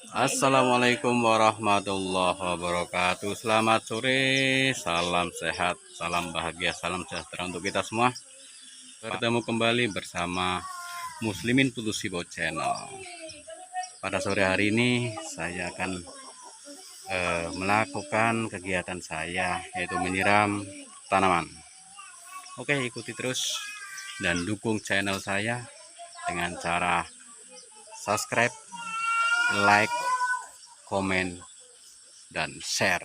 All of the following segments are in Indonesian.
Assalamualaikum warahmatullahi wabarakatuh. Selamat sore, salam sehat, salam bahagia, salam sejahtera untuk kita semua. Bertemu kembali bersama Muslimin Putusibo Channel. Pada sore hari ini saya akan melakukan kegiatan saya, yaitu menyiram tanaman. Oke, ikuti terus dan dukung channel saya dengan cara subscribe, like, komen, dan share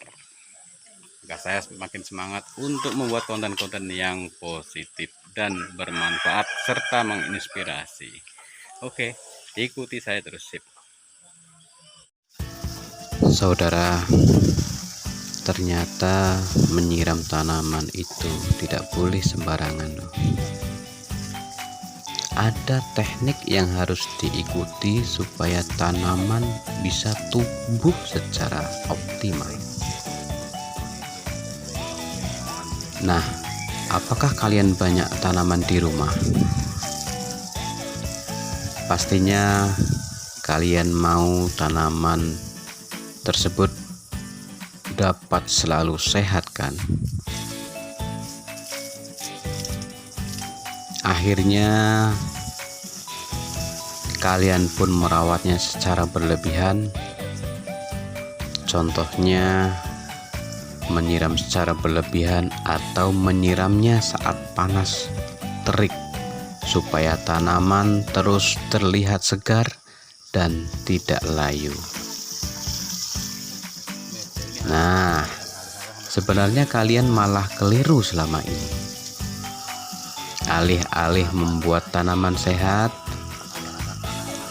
agar saya semakin semangat untuk membuat konten-konten yang positif dan bermanfaat serta menginspirasi. Oke, ikuti saya terus, sip. Saudara, ternyata menyiram tanaman itu tidak boleh sembarangan loh. Ada teknik yang harus diikuti supaya tanaman bisa tumbuh secara optimal. Nah, apakah kalian banyak tanaman di rumah? Pastinya kalian mau tanaman tersebut dapat selalu sehat, kan? Akhirnya kalian pun merawatnya secara berlebihan. Contohnya menyiram secara berlebihan atau menyiramnya saat panas terik supaya tanaman terus terlihat segar dan tidak layu. Nah, sebenarnya kalian malah keliru selama ini. Alih-alih membuat tanaman sehat,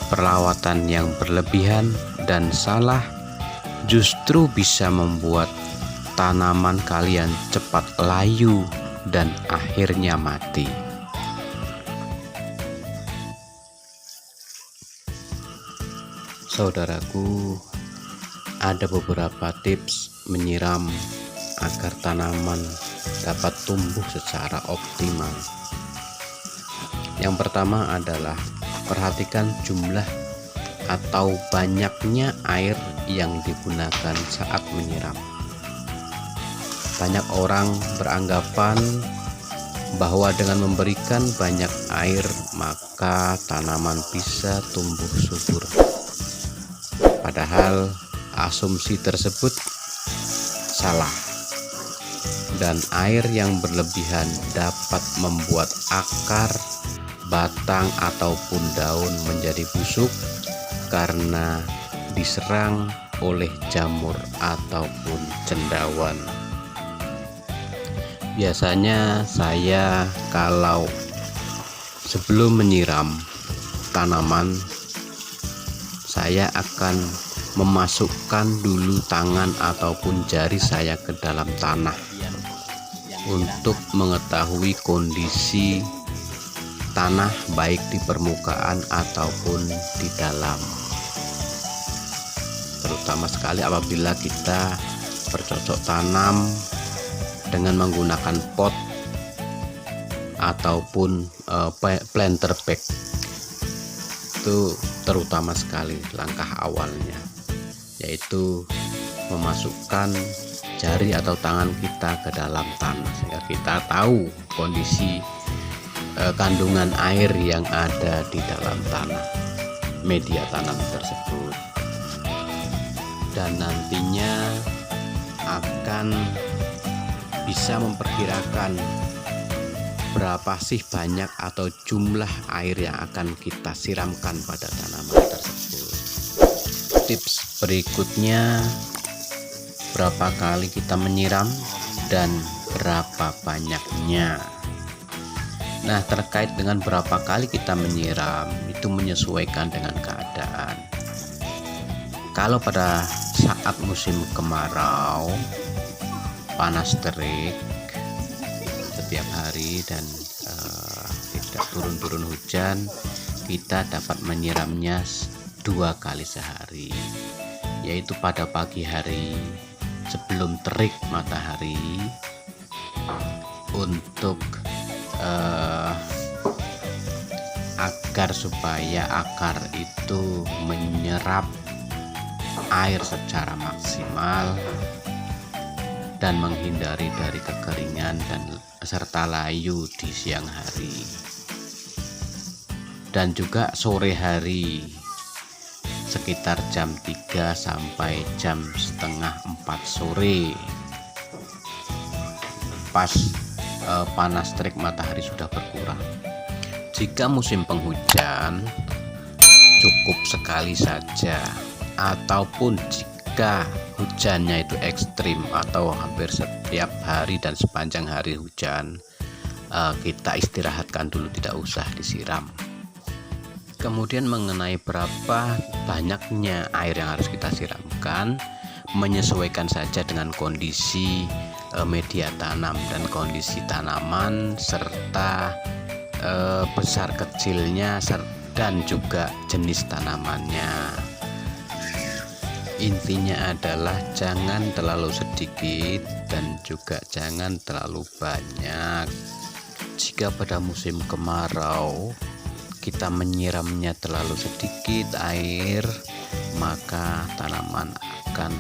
perawatan yang berlebihan dan salah justru bisa membuat tanaman kalian cepat layu dan akhirnya mati. Saudaraku, ada beberapa tips menyiram agar tanaman dapat tumbuh secara optimal. Yang pertama adalah perhatikan jumlah atau banyaknya air yang digunakan saat menyiram. Banyak orang beranggapan bahwa dengan memberikan banyak air maka tanaman bisa tumbuh subur. Padahal asumsi tersebut salah. Dan air yang berlebihan dapat membuat akar, batang ataupun daun menjadi busuk karena diserang oleh jamur ataupun cendawan. Biasanya saya kalau sebelum menyiram tanaman, saya akan memasukkan dulu tangan ataupun jari saya ke dalam tanah untuk mengetahui kondisi tanah baik di permukaan ataupun di dalam, terutama sekali apabila kita bercocok tanam dengan menggunakan pot ataupun planter bag. Itu terutama sekali langkah awalnya, yaitu memasukkan jari atau tangan kita ke dalam tanah sehingga kita tahu kondisi kandungan air yang ada di dalam tanah, media tanam tersebut, dan nantinya akan bisa memperkirakan berapa sih banyak atau jumlah air yang akan kita siramkan pada tanaman tersebut. Tips berikutnya, berapa kali kita menyiram dan berapa banyaknya. Nah, terkait dengan berapa kali kita menyiram itu menyesuaikan dengan keadaan. Kalau pada saat musim kemarau, panas terik setiap hari dan tidak turun-turun hujan, kita dapat menyiramnya 2 kali sehari, yaitu pada pagi hari sebelum terik matahari untuk agar supaya akar itu menyerap air secara maksimal dan menghindari dari kekeringan dan serta layu di siang hari dan juga sore hari sekitar jam 3 sampai jam setengah 4 sore, pas panas terik matahari sudah berkurang. Jika musim penghujan cukup sekali saja, ataupun jika hujannya itu ekstrim atau hampir setiap hari dan sepanjang hari hujan, kita istirahatkan dulu, tidak usah disiram. Kemudian mengenai berapa banyaknya air yang harus kita siramkan, menyesuaikan saja dengan kondisi media tanam dan kondisi tanaman serta besar kecilnya dan juga jenis tanamannya. Intinya adalah jangan terlalu sedikit dan juga jangan terlalu banyak. Jika pada musim kemarau kita menyiramnya terlalu sedikit air, maka tanaman akan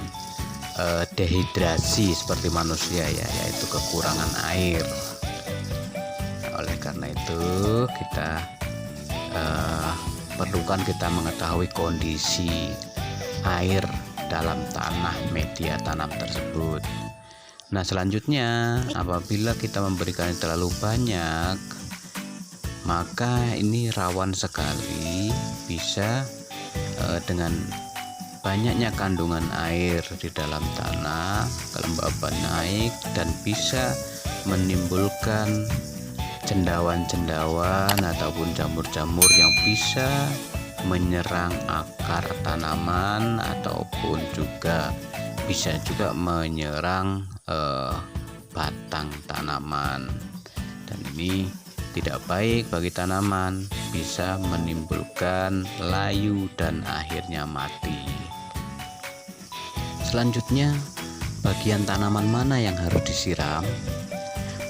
dehidrasi seperti manusia ya, yaitu kekurangan air. Nah, oleh karena itu perlukan kita mengetahui kondisi air dalam tanah media tanam tersebut. Nah, selanjutnya apabila kita memberikan terlalu banyak, maka ini rawan sekali bisa dengan banyaknya kandungan air di dalam tanah, kelembaban naik dan bisa menimbulkan cendawan-cendawan ataupun jamur-jamur yang bisa menyerang akar tanaman ataupun juga bisa juga menyerang batang tanaman, dan ini tidak baik bagi tanaman, bisa menimbulkan layu dan akhirnya mati. Selanjutnya, bagian tanaman mana yang harus disiram?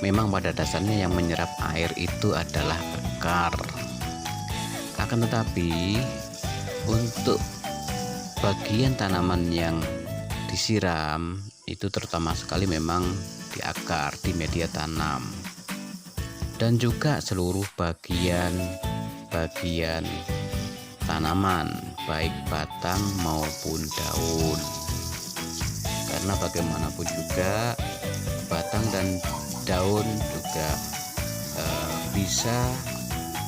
Memang pada dasarnya yang menyerap air itu adalah akar. Akan tetapi untuk bagian tanaman yang disiram itu terutama sekali memang di akar, di media tanam, dan juga seluruh bagian tanaman, baik batang maupun daun. Karena bagaimanapun juga batang dan daun juga bisa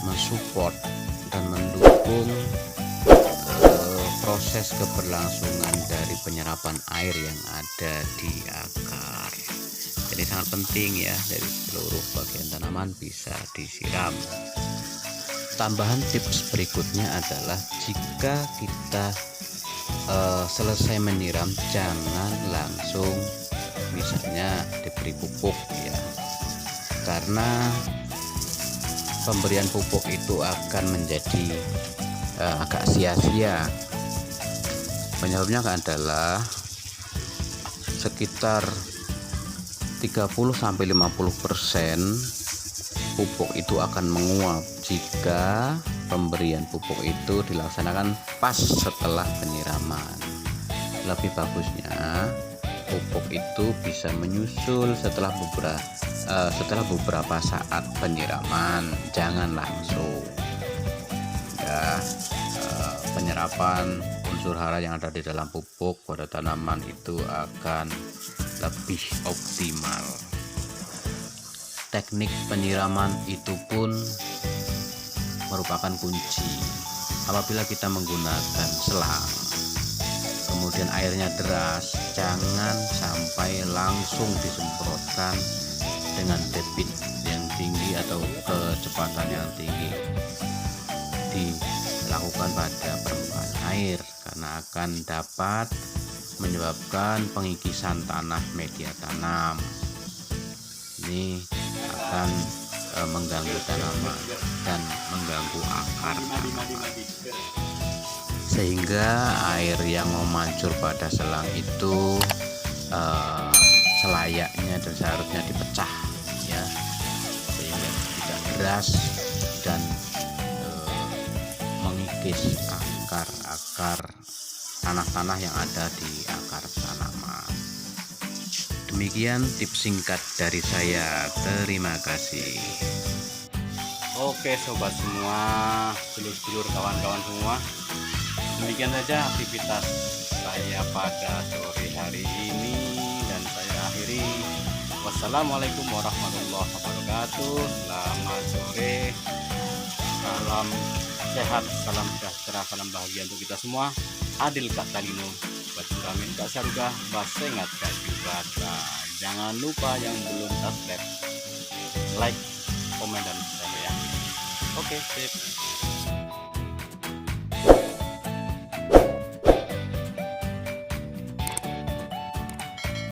mensupport dan mendukung proses keberlangsungan dari penyerapan air yang ada di akar. Jadi sangat penting ya, dari seluruh bagian tanaman bisa disiram. Tambahan tips berikutnya adalah jika kita selesai menyiram, jangan langsung misalnya diberi pupuk ya, karena pemberian pupuk itu akan menjadi agak sia-sia. Penyebabnya adalah sekitar 30-50% pupuk itu akan menguap jika pemberian pupuk itu dilaksanakan pas setelah penyiraman. Lebih bagusnya pupuk itu bisa menyusul setelah beberapa saat penyiraman, jangan langsung ya. Penyerapan unsur hara yang ada di dalam pupuk pada tanaman itu akan lebih optimal. Teknik penyiraman itu pun merupakan kunci. Apabila kita menggunakan selang, kemudian airnya deras, jangan sampai langsung disemprotkan dengan debit yang tinggi atau kecepatan yang tinggi. Dilakukan pada permukaan air karena akan dapat menyebabkan pengikisan tanah media tanam. Ini akan mengganggu tanaman dan mengganggu akar tanaman, sehingga air yang memancur pada selang itu selayaknya dan seharusnya dipecah ya, sehingga tidak deras dan mengikis akar-akar tanah-tanah yang ada di akar tanaman. Demikian tips singkat dari saya. Terima kasih. Oke sobat semua, sedulur-sedulur, kawan-kawan semua, demikian saja aktivitas saya pada sore hari ini, dan saya akhiri. Wassalamualaikum warahmatullahi wabarakatuh. Selamat sore, salam sehat, salam sejahtera, salam bahagia untuk kita semua. Adil Kak Talino, Bacuramin Kak Saruga, Basengat Kak Jurata. Jangan lupa yang belum subscribe, like, komen, dan share ya. Oke, sip.